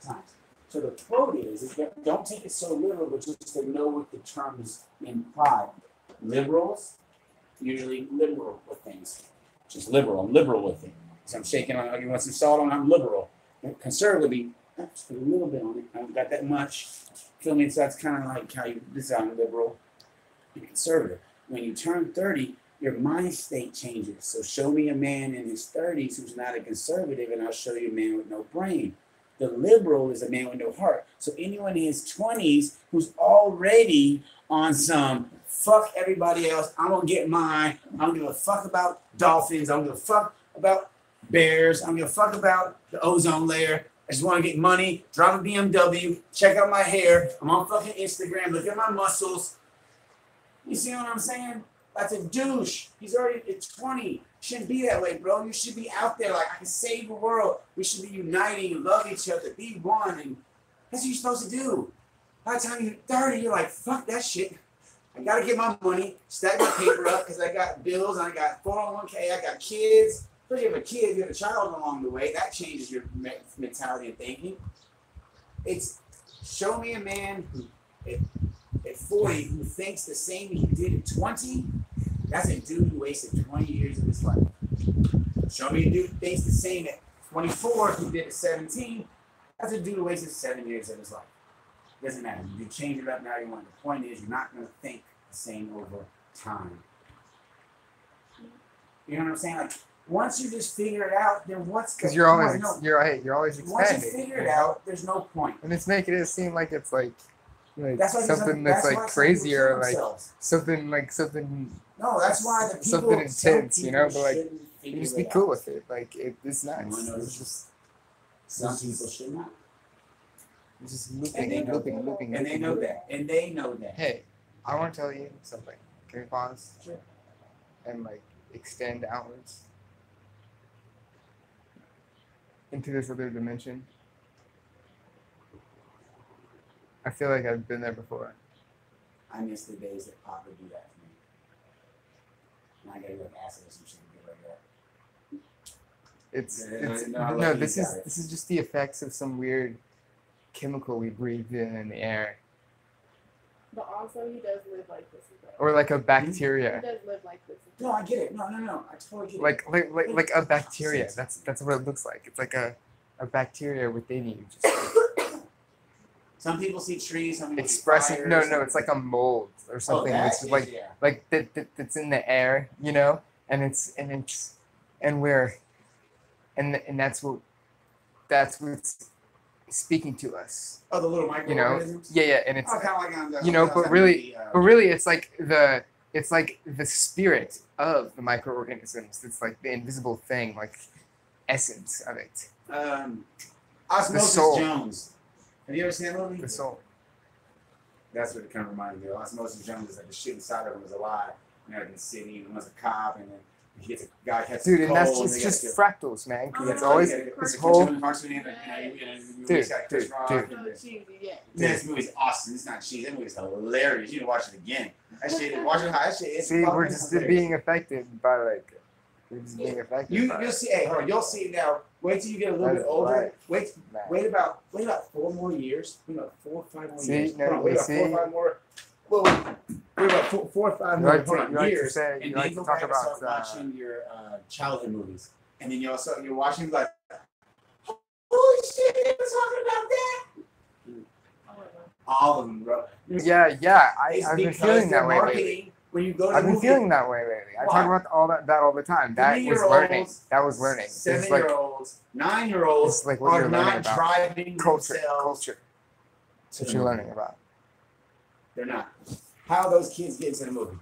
different times. So the quote is that don't take it so literal, but just to know what the terms imply. Liberals, usually liberal with things. Just liberal. I'm liberal with it. So I'm shaking on, you want some salt on, I'm liberal. And conservatively, just a little bit on it. I haven't got that much. Feel me? So that's kind of like how you design liberal and conservative. When you turn 30, your mind state changes. So show me a man in his 30s who's not a conservative, and I'll show you a man with no brain. The liberal is a man with no heart. So anyone in his 20s who's already on some fuck everybody else, I'm gonna get mine. I don't give a fuck about dolphins. I don't give a fuck about bears. I don't give a fuck about the ozone layer. I just want to get money, drive a BMW, check out my hair. I'm on fucking Instagram. Look at my muscles. You see what I'm saying? That's a douche. He's already at 20. Shouldn't be that way, bro. You should be out there like, I can save the world. We should be uniting, love each other, be one. And that's what you're supposed to do. By the time you're 30, you're like, fuck that shit. I got to get my money, stack my paper up because I got bills and I got 401k, I got kids. Especially if you have a kid, you have a child along the way. That changes your mentality and thinking. It's show me a man who, at 40 who thinks the same he did at 20. That's a dude who wasted 20 years of his life. Show me a dude who thinks the same at 24 who did at 17. That's a dude who wasted 7 years of his life. Doesn't matter. You can change it up now. You want. The point is, you're not going to think the same over time. You know what I'm saying? Like once you just figure it out, then what's because you're always expanding. Once you figure it out, there's no point. And it's making it seem like it's like something that's like crazy or like something. No, that's why the people, something intense, you know. But like, you just be cool out. with it. Like it's nice. It's just some people should not. It's just looping and looping. And they know that. And they know that. Hey, I want to tell you something. Can we pause? Sure. And like extend outwards into this other dimension. I feel like I've been there before. I miss the days that Pop would do that for me. And I gotta go to acid or some shit to get like that. This is just the effects of some weird chemical we breathed in the air. But also he does live like this. Or like a bacteria. He does live like this. No, I get it. No. I totally get it. Like a bacteria. That's what it looks like. It's like a bacteria within you. Some people see trees, some people expressing see fires. No, it's like a mold or something. It's like that's in the air, you know, and that's what's speaking to us. Oh, the little microorganisms. You know? Yeah, and it's kind of like on the, you know, but really, it's like the spirit of the microorganisms. It's like the invisible thing, like essence of it. Osmosis Jones. Have you ever seen that movie? The soul. That's what it kind of reminded me of. Osmosis Jones is like the shit inside of him was alive. You know, in the city, and was a cop, and then he gets a guy catches dude, a and that's just fractals, man. It's always this whole. Dude. This movie's awesome. It's not cheesy. That movie's hilarious. You need to watch it again. That shit. Watch it. That shit. See, we're just being affected by like. We're just being affected. You'll see. Hey, hold on. You'll see it now. Wait till you get a little bit older. Right. Wait about 4 more years. Wait about 4 or 5 more years. Wait about 4 or 5 more. Well, wait about 4 or 5 more years. And then you'll start watching your childhood movies. And then you're watching like, holy shit, they were talking about that. All of them, bro. Yeah. I've been feeling that way lately. When you go to I've been feeling that way lately. I talk about all that all the time. That was learning. 7-year-olds, 9-year-olds like what are not driving culture. themselves. That's what you're learning about. They're not. How those kids get into the movie?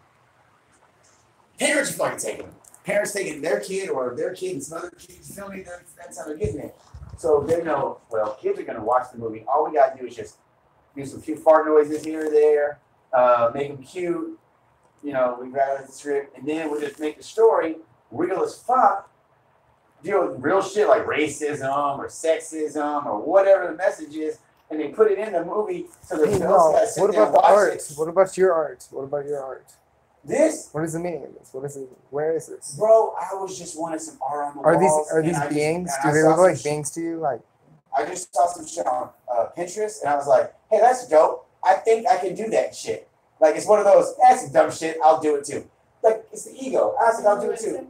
Parents are fucking taking them. Parents taking their kid or their kid and some other kids. You feel me? That's how they're getting it. So they know, well, kids are going to watch the movie. All we got to do is just do some cute fart noises here or there, make them cute. You know, we grab the script, and then we'll just make the story real as fuck. Deal with real shit like racism or sexism or whatever the message is, and they put it in the movie so the guys what about the art? What about your art? What about your art? This? What is the meaning of this? What is it? Where is this? Bro, I was just wanting some art on the walls. Are these beings? Do they look like beings to you? Like I just saw some shit on Pinterest, and I was like, hey, that's dope. I think I can do that shit. Like, it's one of those, that's some dumb shit, I'll do it too. Like, it's the ego. I said, I'll do it too.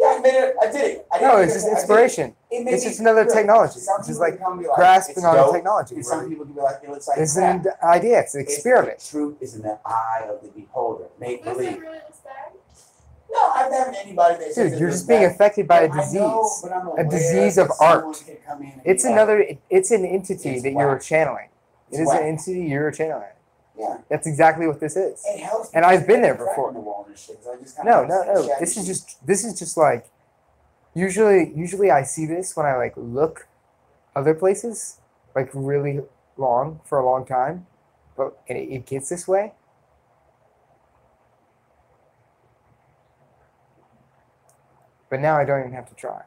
Yeah, I did it. I did it. No, it's just inspiration. It's just another technology. It's just like grasping on a technology. And some people can be like, it looks like it's an idea. It's an experiment. The truth is in the eye of the beholder. Make Does believe. it really looks bad? No, I've never met anybody that says Dude, you're just being affected by a disease. A disease of art. It's another. It's an entity that you're channeling. It is an entity you're channeling. Yeah. That's exactly what this is. It helps. And I've been there before. No. This is just like. Usually I see this when I like look other places, like really long for a long time, and it gets this way. But now I don't even have to try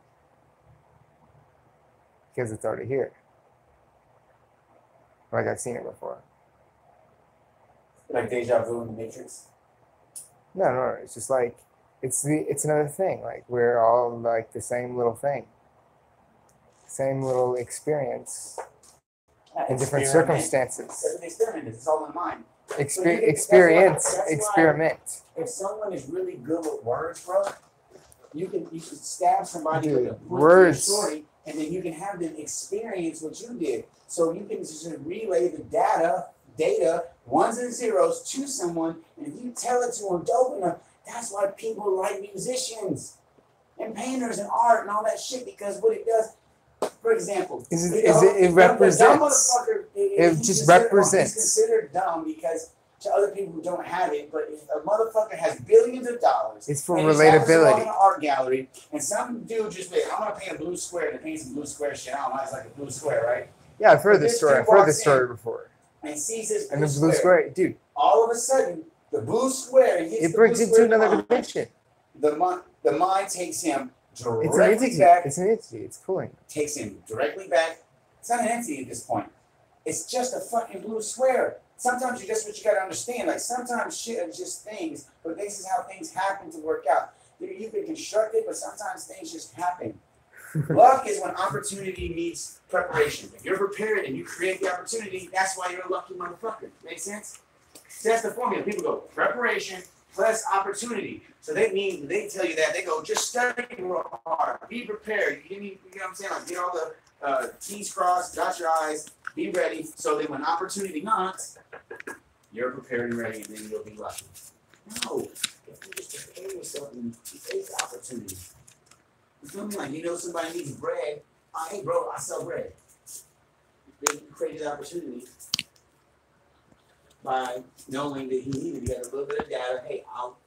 because it's already here. Like I've seen it before. Like deja vu in the Matrix. No. It's just like it's another thing. Like we're all like the same little thing, same little experience in different circumstances. That's what the experiment is. It's all in the mind. Experiment. If someone is really good with words, bro, you can stab somebody Dude, with a words. story, and then you can have them experience what you did. So you can just relay the data, ones and zeros to someone, and if you tell it to them dope enough, that's why people like musicians and painters and art and all that shit, because what it does, for example, it represents. It just represents. He's considered dumb because to other people who don't have it, but if a motherfucker has billions of dollars, it's for relatability. relatability. In an art gallery, and some dude just like, I'm gonna paint a blue square, and paint some blue square shit. I don't know, it's like a blue square, right? Yeah, I've heard this story. I've heard this story before. And sees this blue square, dude. All of a sudden, the blue square it brings him to another dimension. The mind takes him directly it's an entity. back. It's an entity. It's cooling. Takes him directly back. It's not an entity at this point. It's just a fucking blue square. Sometimes that's what you gotta understand. Like sometimes shit is just things, but this is how things happen to work out. You can construct it, but sometimes things just happen. Luck is when opportunity meets preparation. If you're prepared and you create the opportunity, that's why you're a lucky motherfucker. Make sense? So that's the formula. People go preparation plus opportunity. So they tell you that they go just study real hard, be prepared. You know what I'm saying? Like get all the T's crossed, dot your I's, be ready. So that when opportunity knocks, you're prepared and ready, and then you'll be lucky. No, if you just prepare yourself and you face the opportunity. You feel me? Like, somebody needs bread. Hey, bro, I sell bread. They created the opportunity by knowing that he needed to get a little bit of data. Hey, I'll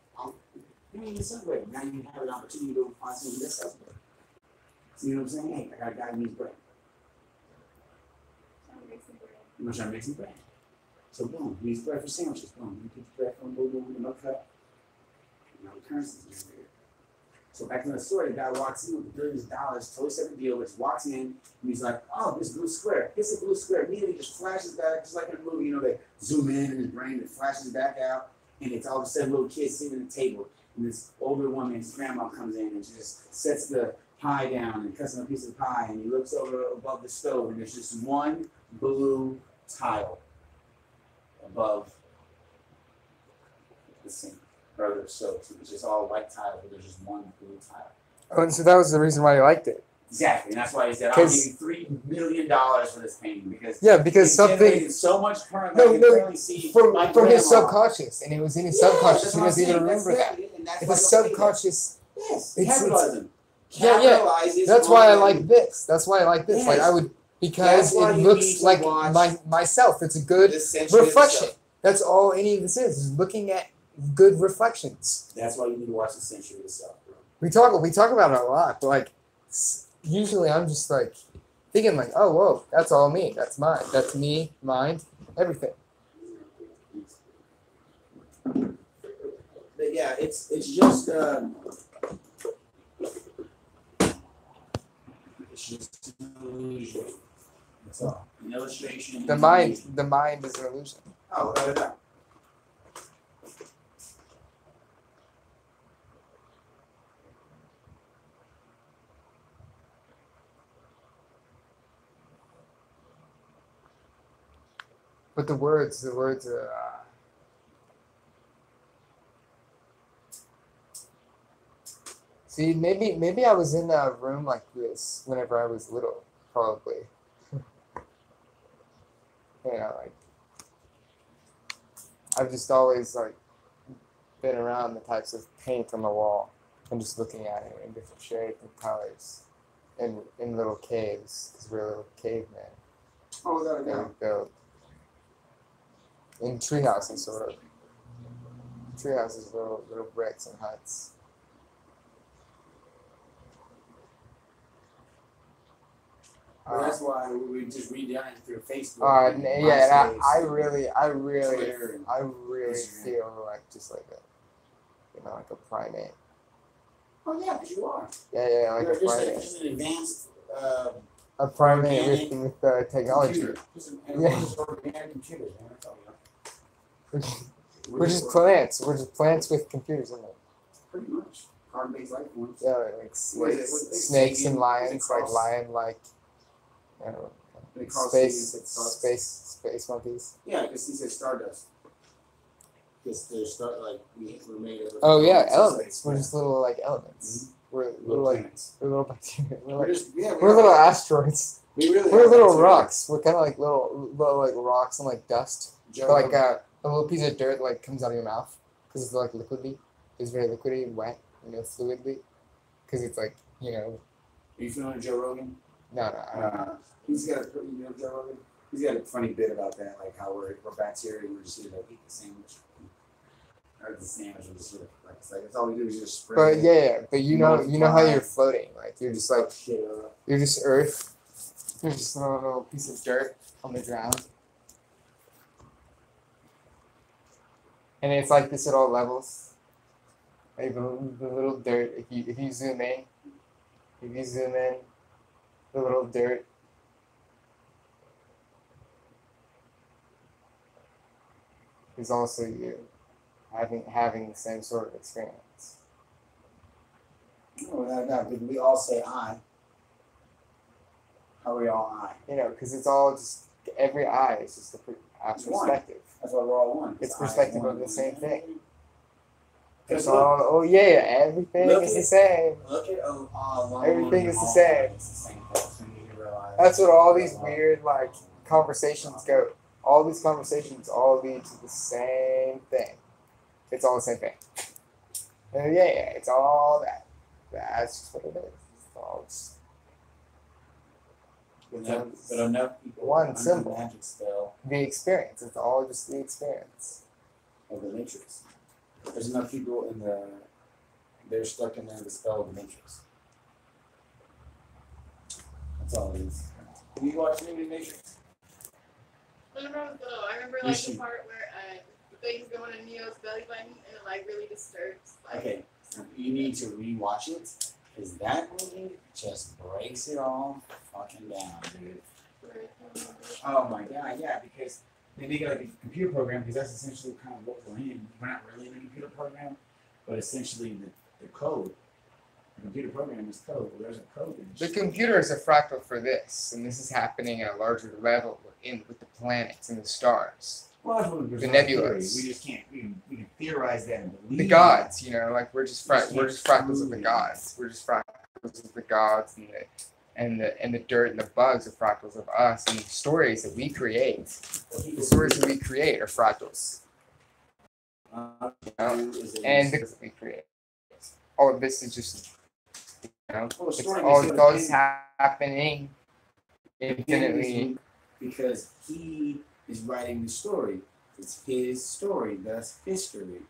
you sell bread. Now you have an opportunity to find someone that sells bread. So you know what I'm saying? Hey, I got a guy who needs bread. I'm trying to make some bread. So boom, he needs bread for sandwiches. Boom, you get the bread from boom, no cut. No currencies in there. So back to the story, the guy walks in with billions of dollars, totally separate deal, just walks in, and he's like, oh, this blue square. Hits the blue square, immediately just flashes back, just like in a movie, they zoom in his brain, it flashes back out, and it's all of a sudden a little kid sitting at the table, and this older woman, his grandma comes in, and she just sets the pie down and cuts him a piece of pie, and he looks over above the stove, and there's just one blue tile above the sink. Or the stove. So it's just all white tile, but there's just one blue tile. Oh, and so that was the reason why you liked it. Exactly, and that's why he said, "I'll give you $3 million for this painting because something so much current. From his subconscious, and it was in his subconscious. He doesn't even remember that. It's a subconscious. Yes, capitalism. Capitalizes. That's why I like this. That's why I like this. Yes. Like I would because it looks like myself. It's a good reflection. That's all any of this is looking at good reflections. That's why you need to watch The Century of the Self, bro. We talk about it a lot, but like usually I'm just like thinking like, oh whoa, that's all me. That's mine. That's me, mind, everything. But yeah, it's just an illusion. That's all. An illustration. The mind is an illusion. Oh, without a doubt. But the words are. See, maybe I was in a room like this whenever I was little, probably. Like I've just always like been around the types of paint on the wall and just looking at it in different shapes and colors, in little caves because we're little cavemen. Oh, there we That go. we built in tree houses, sort of. Tree houses, little bricks and huts. Well, that's why we just redone it through Facebook. Yeah, and I really Twitter and Instagram. feel like just like like a primate. Oh yeah, because you are. Yeah, like You're a primate. just an advanced. A primate with technology. Computer. Just an advanced organic computer, man. That's all we are. We're just plants. We're just plants with computers in them. Pretty much. Carbon-based life forms. Yeah, like snakes and lions, like space monkeys. Yeah, because he said stardust. Because there's we're made of. Oh yeah, elements. We're just little like elements. Mm-hmm. We're little bacteria. We're Little asteroids. We're little rocks. We're kind of like little like rocks and like dust. Like a little piece of dirt like comes out of your mouth because it's like liquidy. It's very liquidy and wet, fluidly. Because it's like Are you familiar with Joe Rogan? No. He's got Joe Rogan. He's got a funny bit about that, like how we're bacteria and we're just here to eat the sandwich. Or the sandwich was sort of like it's all we do is just spread. But you know how you're floating, like you're just like you're just earth. You're just a little piece of dirt on the ground. And it's like this at all levels. Like the little dirt, if you zoom in, the little dirt is also you. Having the same sort of experience. Oh, without a doubt, because we all say I. How are we all I? Because it's all just, every I is just a perspective. That's why we're all one. It's perspective of the same thing. It's all, everything is the same. Look at everything is the same. It's the same person. That's what all these weird, conversations go. All these conversations all lead to the same thing. It's all the same thing. And it's all that. That's just what it is. It's all just but enough people one symbol. Magic spell. The experience. It's all just the experience of the matrix. There's enough people they're stuck in the spell of the matrix. That's all it is. Have you watched any Matrix? I remember the part where the things going in Neo's belly button and it really disturbs. Okay, you need to rewatch it because that movie just breaks it all fucking down, dude. Oh my god, yeah, because they make it like a computer program because that's essentially kind of what we're in. We're not really in a computer program, but essentially the code. The computer program is code. Well, there's a code in it. The computer is a fractal for this, and this is happening at a larger level with the planets and the stars. Well, that's what the nebulas. We just can't. We can theorize that and believe. The gods, we're just fractals of the gods. We're just fractals of the gods, and the dirt and the bugs are fractals of us, and the stories that we create. The stories that we create are fractals. And the that we create. All of this is just. It's all just happening infinitely. Because he is writing the story. It's his story. That's history.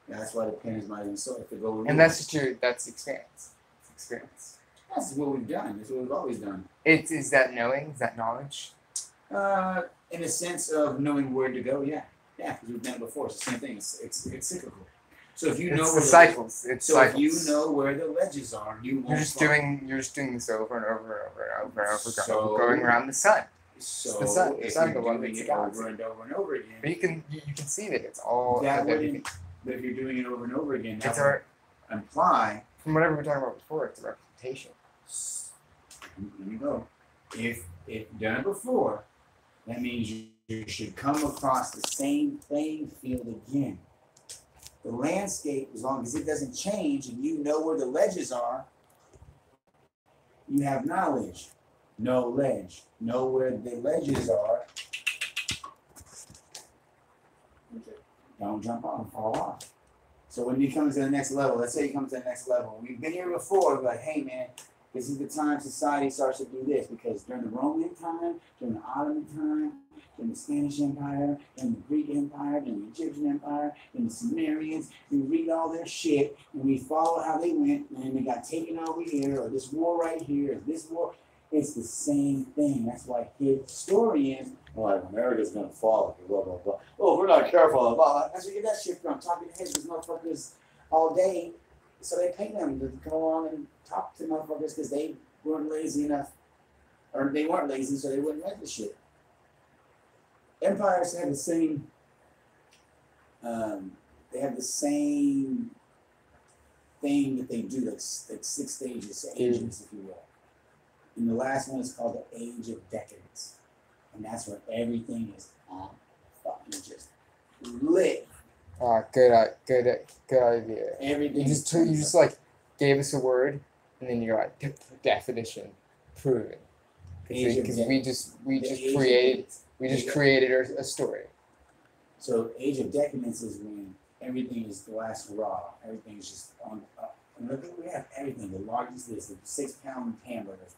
That's why the pen is writing the story. And that's experience. It's experience. That's what we've done. That's what we've always done. Is that knowing? Is that knowledge? In a sense of knowing where to go, yeah. Yeah, because we've done it before. It's the same thing. It's cyclical. So if you know it's the cycles. It's so cycles. If you know where the ledges are, you're just doing this over and over and over, going around the sun. So the sun. The sun, the one doing that's it over and over again. But you can see that it's all. But if you're doing it over and over again, that would imply. From whatever we were talking about before, it's a representation. Let me go. If you've done it before, that means you should come across the same playing field again. The landscape, as long as it doesn't change and you know where the ledges are, you have knowledge. No ledge. Know where the ledges are. Don't jump off and fall off. So when you come to the next level, let's say you come to the next level. We've been here before, we're like, hey man, this is the time society starts to do this, because during the Roman time, during the Ottoman time, during the Spanish Empire, during the Greek Empire, during the Egyptian Empire, during the Sumerians, we read all their shit and we follow how they went, and they got taken over here, or this war right here, or this war. It's the same thing. That's why historians are like, America's gonna fall, blah blah blah. Oh, if we're not careful, blah blah. That's where you get that shit from. Talking to these motherfuckers all day, so they pay them to come along and talk to motherfuckers because they weren't lazy enough, or they weren't lazy, so they wouldn't read the shit. Empires have the same. They have the same thing that they do, like 6 stages, ages, if you will. And the last one is called the Age of Decadence. And that's where everything is on fucking just lit. Good idea. Everything. You just like gave us a word, and then you're like definition proven. Because we just created a story. So Age of Decadence is when everything is the last hurrah. Everything is just on. And look, we have everything. The largest is the 6-pound hamburgers,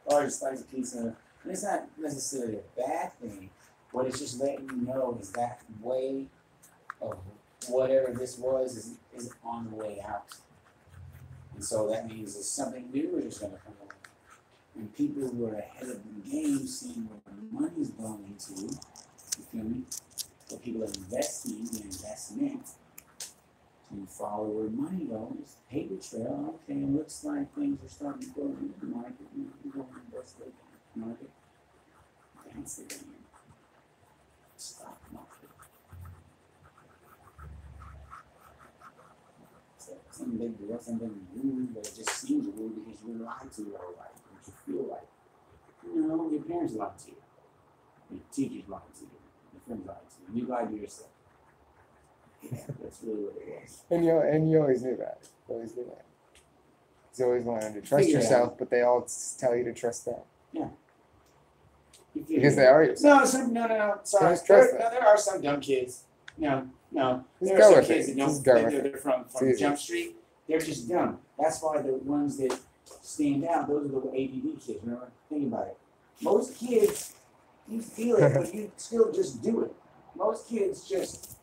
largest slice of pizza. And it's not necessarily a bad thing. What it's just letting you know is that way of whatever this was is on the way out. And so that means there's something new is going to come along. And people who are ahead of the game, seeing where the money's going into, you feel me? What people are investing, the investment. You follow where money goes, paper trail. Okay, it looks like things are starting to go in the market. You go investigate the market. That's the game. Stock market. So some big deal, something rude, but it just seems rude because you're lied to all right. What you feel like. You know, your parents lied to you. Your teachers lied to you. Your friends lied to you. You lied to yourself. Yeah, that's really what it was. And you always knew that. You always knew that. You always wanted to trust yourself, but they all tell you to trust them. Yeah. Because they are yourself. No. Sorry. There are some dumb kids. No. There are some kids that don't. They're from Jump Street. They're just dumb. That's why the ones that stand out, those are the ADD kids. Remember? Think about it. Most kids, you feel it, but you still just do it. Most kids just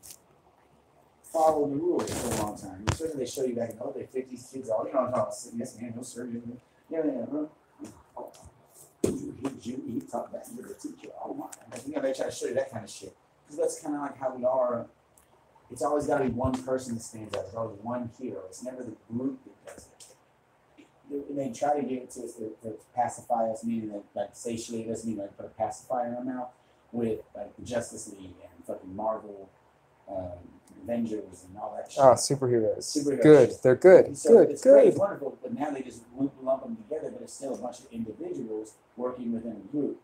follow the rules for a long time. Especially they show you back in the day, 50s kids all, I'm talking about yes, man, no surgeon. Yeah. Oh, he talked back to the teacher. Oh my. They try to show you that kind of shit. Because that's kind of like how we are. It's always got to be one person that stands out. There's always one hero. It's never the group that does it. They try to give it to us to pacify us, meaning that like satiate us, meaning like put a pacifier in our mouth with like the Justice League and fucking Marvel. Avengers and all that shit. Oh, superheroes. Good. They're good. So it's great, it's wonderful, but now they just lump them together, but it's still a bunch of individuals working within a group.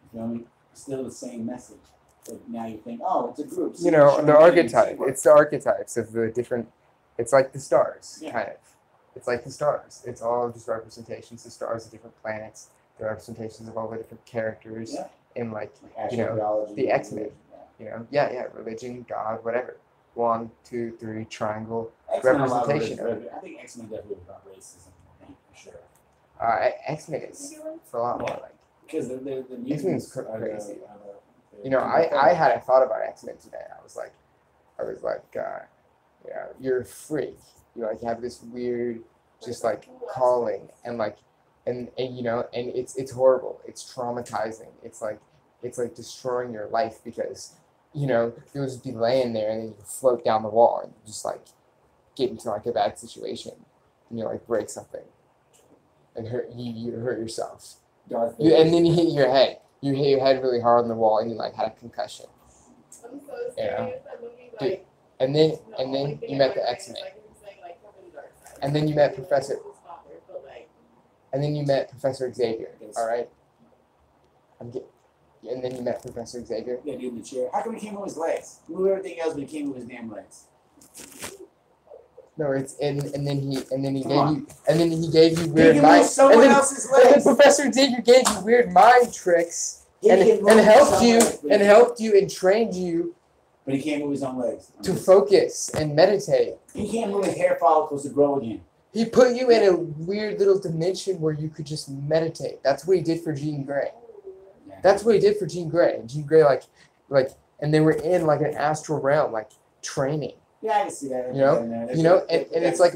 You feel me? Still the same message. But now you think, oh, it's a group. So the archetype. It's the archetypes of the different. It's like the stars, kind of. It's like the stars. It's all just representations. The stars of different planets. The representations of all the different characters in like the X-Men. Religion, God, whatever. 1, 2, 3, triangle, representation of it. I think X-Men definitely about racism, for sure. X-Men is a lot more like. Because the X-Men is crazy. I hadn't thought about X-Men today. I was like, you're a freak. You have this weird, just like calling and like, and it's horrible. It's traumatizing. It's like destroying your life because. You'll just be laying there and then you float down the wall and you just like get into like a bad situation and you like break something and you hurt yourself. And then you hit your head. You hit your head really hard on the wall and you like had a concussion. I'm so serious. That movie, like, and then you met the X-Men. And then you met Professor. And then you met Professor Xavier. All right. And then you met Professor Xavier. Yeah, dude in the chair. How come he can't move his legs? Move everything else, but he can't move his damn legs. No, it's and then he Come gave you weird can mind. move someone And then, else's and then legs. Professor Xavier gave you weird mind tricks He and can move helped you someone else, and trained you but he can't move his own legs. to focus and meditate. He can't move his hair follicles to grow again. He put you in a weird little dimension where you could just meditate. That's what he did for Jean Grey. Yeah. That's what he did for Jean Grey. And Jean Grey, like, and they were in like an astral realm, like training. Yeah, I can see that. And it's like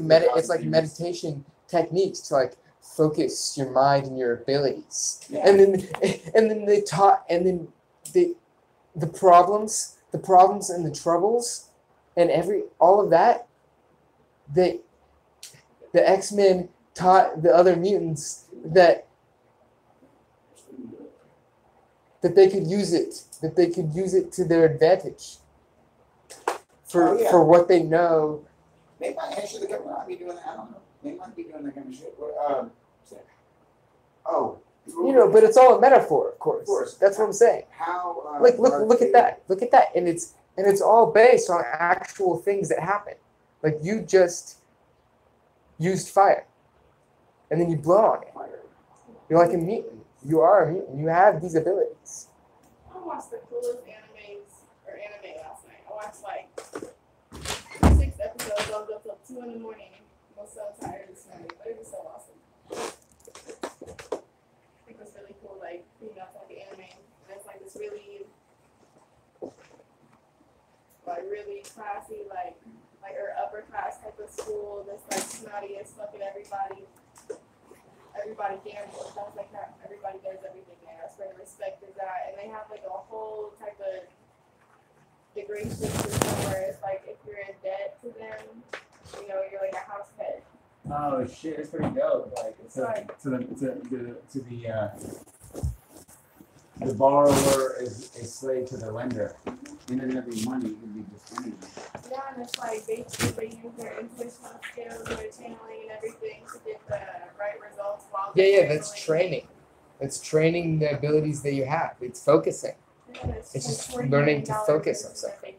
meditation techniques to like focus your mind and your abilities. Yeah. And then they taught, and then the problems and the troubles, and all of that. The X-Men taught the other mutants that they could use it to their advantage for what they know. They might actually be doing that. I don't know. They might be doing that kind of shit. But it's all a metaphor, of course. That's what I'm saying. How? Look at that. Look at that, and it's all based on actual things that happen. Like you just used fire, and then you blow on it. You're like a mutant. You are a mutant. You have these abilities. I watched the coolest anime last night. I watched like 6 episodes. I was up till 2 in the morning. I was so tired this morning, but it was so awesome. I think it was really cool, like female like anime. And it's like this really classy, like or upper class type of school. That's like snotty as fucking everybody. Everybody gambles, stuff like that. Everybody does everything there. That's where the respect is at. And they have like a whole type of degree system where it's like if you're in debt to them, you're like a house pet. Oh shit, it's pretty dope. Like the borrower is a slave to the lender. It doesn't have to be money, it can be just anything. Yeah, and it's like basically they use their intuitional skills, their channeling and everything to get the right results while Yeah, that's training. It's training the abilities that you have. It's focusing. Yeah, it's just learning to focus on something.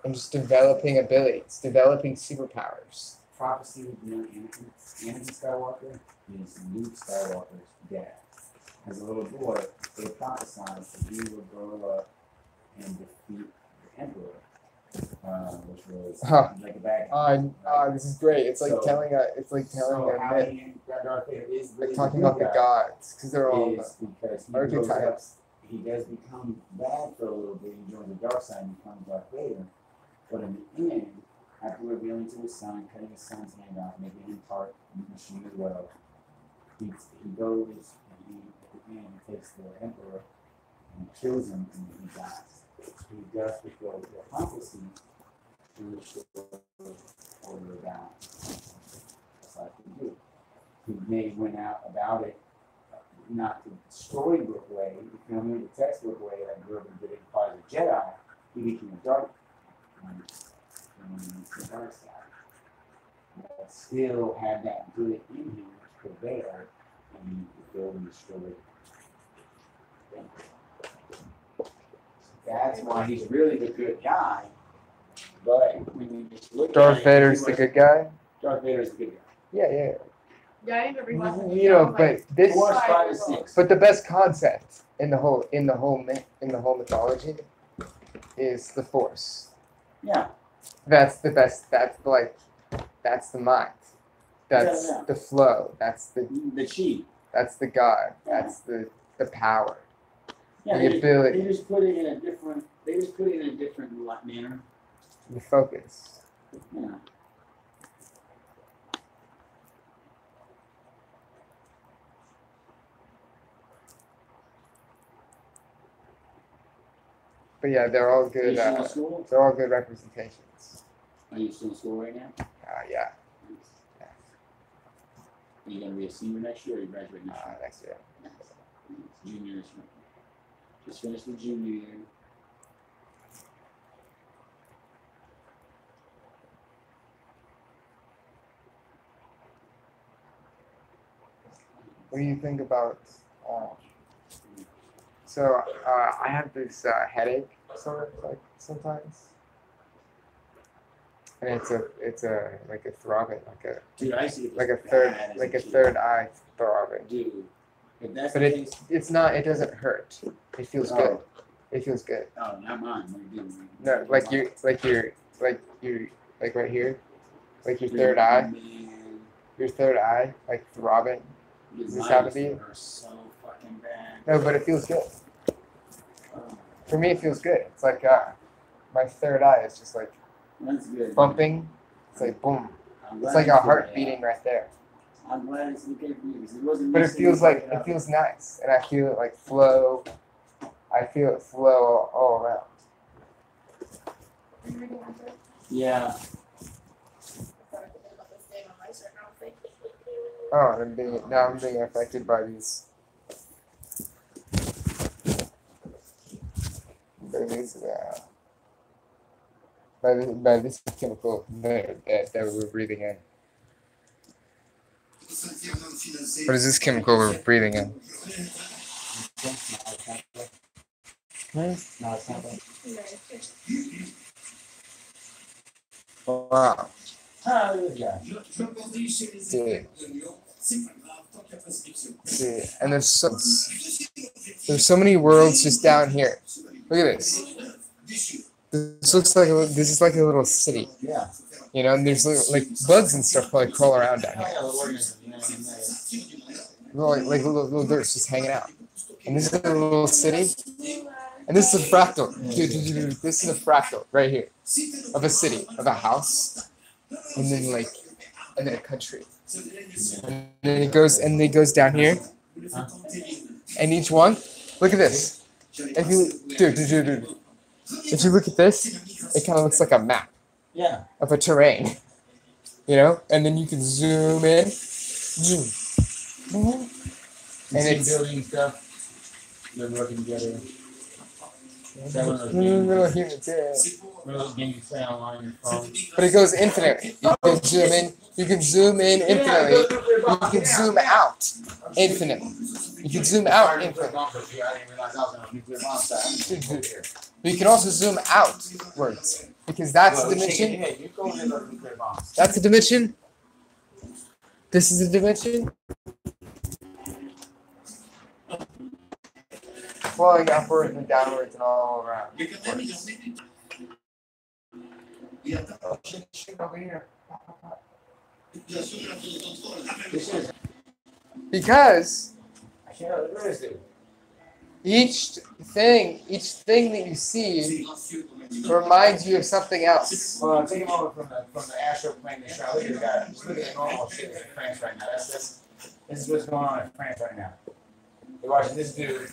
And just developing abilities, developing superpowers. Prophecy would be on Anakin Skywalker is Luke Skywalker's dad. As a little boy, they prophesied that he would grow up and defeat the Emperor, which was like a bad guy. This is great. It's like telling a myth. Darth Vader is really talking about the gods, because they're all because archetypes. He does become bad for a little bit. He joins the dark side and becomes Darth Vader. But in the end, after revealing to his son, cutting his son's hand off, making him part of the machine as well, he goes and at the end takes the Emperor and kills him, and he dies. He does fulfill the prophecy to which the order down. That's like he do. He may went out about it, not the storybook way, the textbook way, like Grover did it as a Jedi. He became a dark. The dark side, but still had that good in him which prevailed and fulfilled and destroyed. That's why he's really the good guy. But when you just look Darth Vader's the good guy? Darth Vader's the good guy. Yeah. Yeah, I never rewatched it. But the best concept in the whole mythology is the Force. Yeah. That's the best. That's the mind. That's the flow. That's the chi. That's the God. Yeah. That's the power. Yeah, the ability. They just put it in a different manner. The focus. Yeah. But yeah, they're all good. They're all good representations. Are you still in school right now? Yeah. Are you gonna be a senior next year, or you graduate next year? Next year. Junior. Just finished the junior year. what do you think about? So I have this headache, sort of like sometimes, and it's a like a throbbing, Dude, I see it like a as third bad as like a a kid. third eye throbbing. Dude, if that's But the case, it's not. It doesn't hurt. It feels good. It feels good. oh, not mine. What are you doing? No, like right here, like your Dude, third eye, man, your third eye, like throbbing. your Does this eyes happen to you? are so fucking bad. No, but it feels good. Oh, For me, it feels good. It's like my third eye is just like that's good. bumping. It's like boom. I'm It's glad like you a feel heart that. beating right there. I'm glad it's okay for you because it wasn't. But it listening feels to like it it out. feels nice, and I feel it like flow. I feel it flow all around. Are you reading on this? Yeah. Sorry, forget about this name on my shirt. I don't think. Oh, and I'm being affected by these. By this chemical that we're breathing in. What is this chemical we're breathing in? No, it's not that. Wow. Ah, look at that. See, and there's so many worlds just down here. Look at this. This is like a little city. Yeah. You know, and there's like bugs and stuff probably crawl around down here. Like little birds just hanging out. And this is a little city. And this is a fractal. Dude, this is a fractal right here. Of a city, of a house. And then a country. And then it goes down here. And each one, look at this. If you dude. If you look at this, it kind of looks like a map. Yeah. Of a terrain. You know? And then you can zoom in. Zoom. And it's building stuff. They're working together. Little humans, yeah. Little game you play online on your phone. But it goes infinitely. You can zoom in. You can zoom in infinitely. You can zoom out infinitely. You can zoom out infinitely. But you can also zoom outwards because that's a dimension. That's a dimension. This is a dimension. Flowing upwards and downwards and all around. Oh, shit over here. Because each thing that you see reminds you of something else. Well, take him over from the astral plane to show. Look at the guy. Just look at the normal shit in France right now. This is what's going on in France right now. You're watching this dude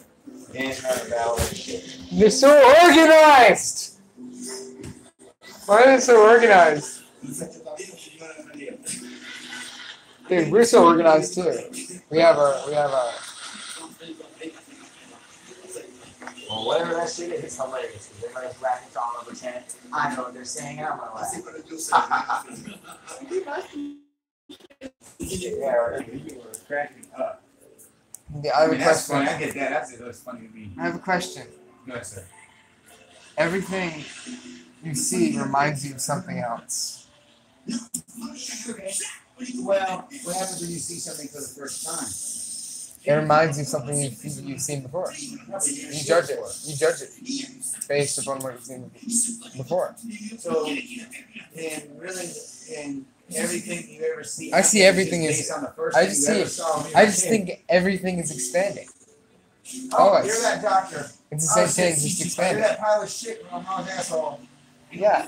dancing around the ballad and shit. They're so organized. Why are they so organized? Dude, we're so organized too. We have a. Well, whatever that shit is, it's hilarious. Because everybody's laughing to all over 10. I know what they're saying, and I'm gonna laugh. Yeah, right. You were cracking up. I have a That's question. funny. I get that. That's funny to me. I have a question. Go ahead, sir. Everything you see reminds you of something else. Well, what happens when you see something for the first time? It reminds you of something you've seen before. You judge it. You judge it based upon what you've seen before. So, in everything you ever see, I see everything is is. based on the first I thing just you ever see. saw when you I were a just kid. think everything is expanding. Oh, Always. you're that doctor. It's the same thing, just You're expanding. that pile of shit from my mom's asshole. Yeah.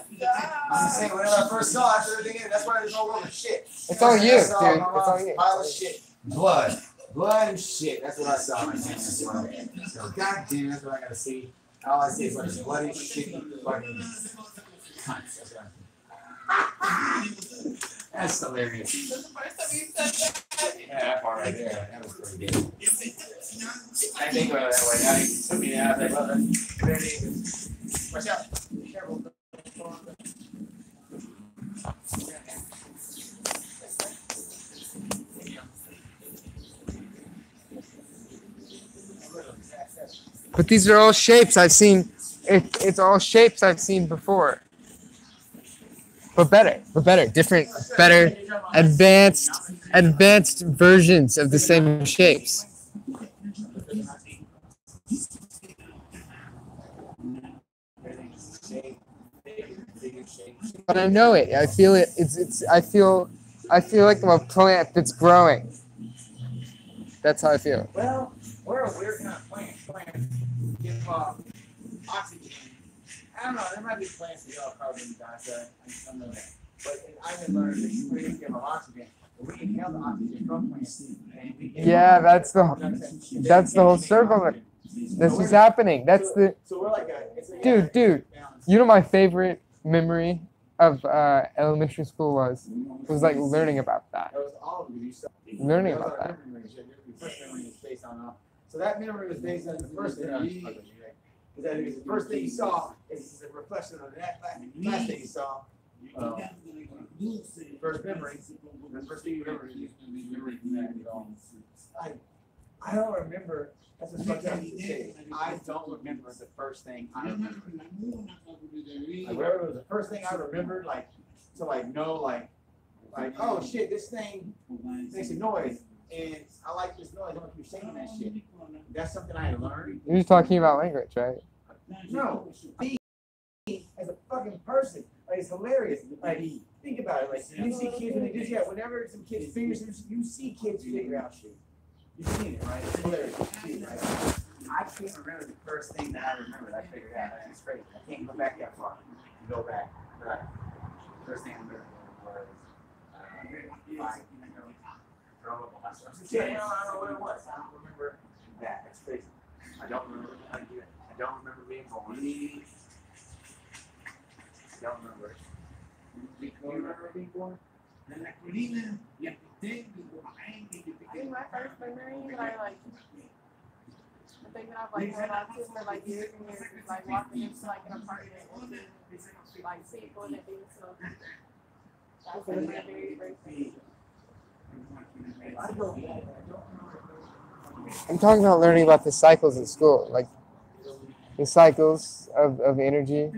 I'm just saying, whenever I first saw it, everything in, that's why there's no world of shit. It's all you, dude. It's I saw my all mom's you. pile of shit. Blood. Blood and shit. That's what I saw in my hands. So, God damn, that's what I gotta see. All I see is like bloody, shitty, fucking cunts. That's what I see. That's hilarious. That's the first time you said that. Yeah, that part right there. That was pretty good. I think about it that way. Now you took me out. I was like, well, that's watch out. Be careful. But these are all shapes I've seen. It's all shapes I've seen before. But better, different, better, advanced versions of the same shapes. But I know it. I feel it. I feel like I'm a plant that's growing. That's how I feel. Well, we're a weird kind of plant. Plants give off oxygen. I don't know. There might be plants that give off carbon dioxide. I don't know that. But I've been learning that plants give off oxygen. We inhale the oxygen from plants. Yeah, that's the whole circle. This is happening. That's the dude. You know my favorite memory of elementary school was like learning about that. Learning about that. So that memory was based on the first thing. Because the first thing you saw is a reflection of that last thing you saw. First memory. The first thing you remember is memory from that at all. I don't remember. That's what fucked up to say. I don't remember the first thing I remember. Like whatever was the first thing I remembered, like to like know, like oh shit, this thing makes a noise, and I like this noise. I want to keep saying that shit. That's something I had learned. You're talking about language, right? No, me as a fucking person, like it's hilarious. Like think about it. Like you see kids when they do that. Whenever some kids figure, you see kids figure out shit. You've seen it, right? It's hilarious. Right? I can't remember the first thing that I remembered. I figured out. It's crazy. I can't go back that far. Go back. Right. First thing I remember was throw up on myself. I don't know what it was. I don't remember that. It's crazy. I don't remember how to do it. I don't remember being born. I don't remember it. Do you remember being born? I think my first memory that I like, the thing that I've like held on to for like years and years is like walking into like an apartment and like people and it being so. That's like my very first thing. I'm talking about learning about the cycles at school, like the cycles of energy.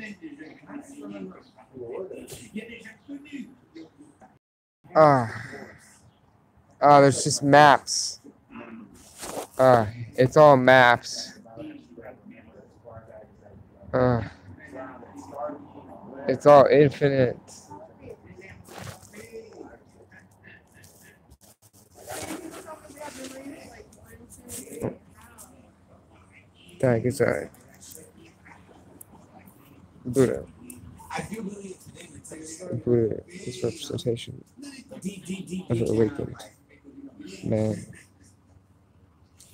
There's just maps. It's all maps. It's all infinite. Thank you, Buddha. Buddha is representation of an awakened man.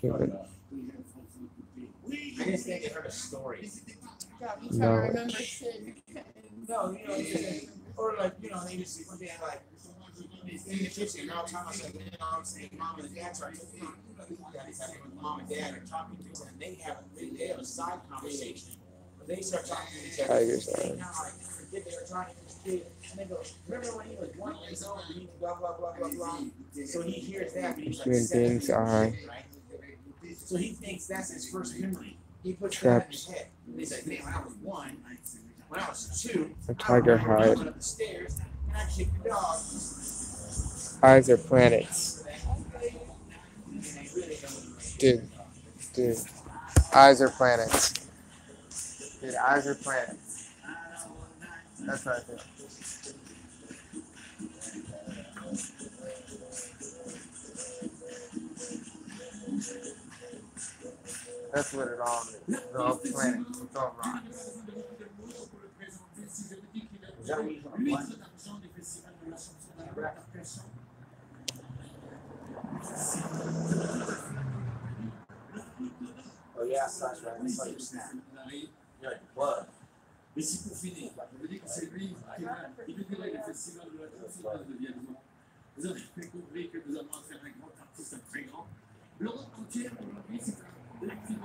Human. I just think I heard a story. No. No, or like, they just one day like in the kitchen, they're all talking like, I'm saying mom and dad trying mom and dad are talking to each other, and they have a side conversation. But they start talking to each other. Tigers are. They were trying to this kid, and they go, remember when he was 1 year old and he blah blah blah blah blah. So he hears that, and he's like 7 years old, right? So he thinks that's his first memory. He puts that in his head. And he's like, man, when I was 1, when I was 2, a tiger I hide. went up the stairs and I kicked the dog. Eyes are planets. Dude. Eyes are planets. Dude, eyes are planets. That's what I think. That's what it all is. It's all planets. It's all rocks. Is that what you want? Oh yeah, that's right. That's like your snack. You're like blood. Mais si pour finir, je veux dire que c'est lui qui découvrait les festivals de la tradition de Vietnam. Vous avez découvert que nous avons affaire à un grand artiste très grand. L'Europe entière aujourd'hui, c'est un collectif de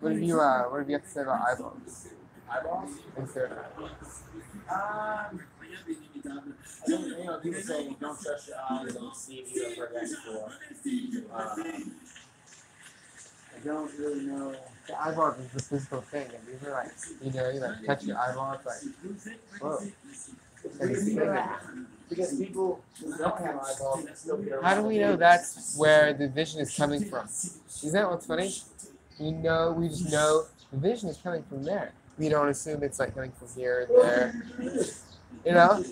What have you have to say about eyeballs? Eyeballs? Instagram. People say don't trust your eyes, don't see if you ever that before. don't really know. The eyeballs is the physical thing, and these are like, you know, you like touch your eyeballs, like, whoa. Because people who don't have eyeballs still get How do we know that's where the vision is coming from? Isn't that what's funny? We just know the vision is coming from there. We don't assume it's like coming from here and there. You know?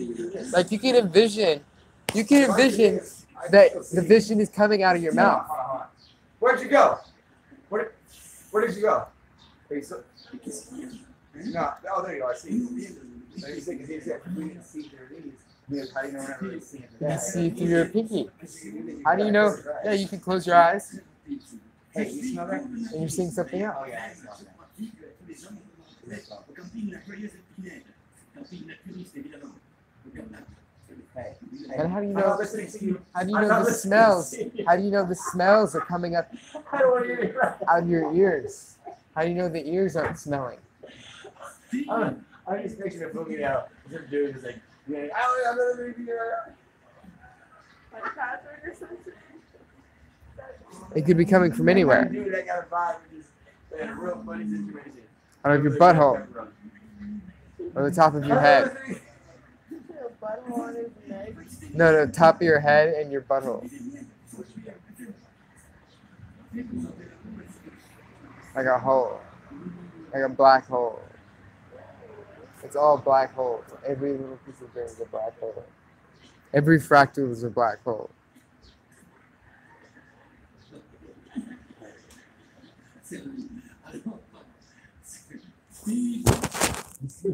Like you can envision that the vision is coming out of your mouth. Where'd you go? Where did you go? No, oh, there you go. I see. Because he said we didn't see through these. How do you know we're not really seeing You can see through your pinky. How do you know? Yeah, you can close your eyes Hey, you smell that? and you're seeing something else. Oh, yeah, I smell that. And how do you I'm not know? listening to you. How do you I'm know not the listening smells? to you. How do you know the smells are coming up I don't want to hear that. out of your ears? How do you know the ears aren't smelling? I'm just picturing a movie now. Some dude is like, yeah, I'm not going to be here. Like Patrick or something. It could be coming from anywhere. Dude, I got a vibe. In a real funny situation. Out of your butthole or the top of your head. Your butthole on his neck. No, top of your head and your butthole. Like a hole. Like a black hole. It's all black holes. Every little piece of thing is a black hole. Every fractal is a black hole. C'est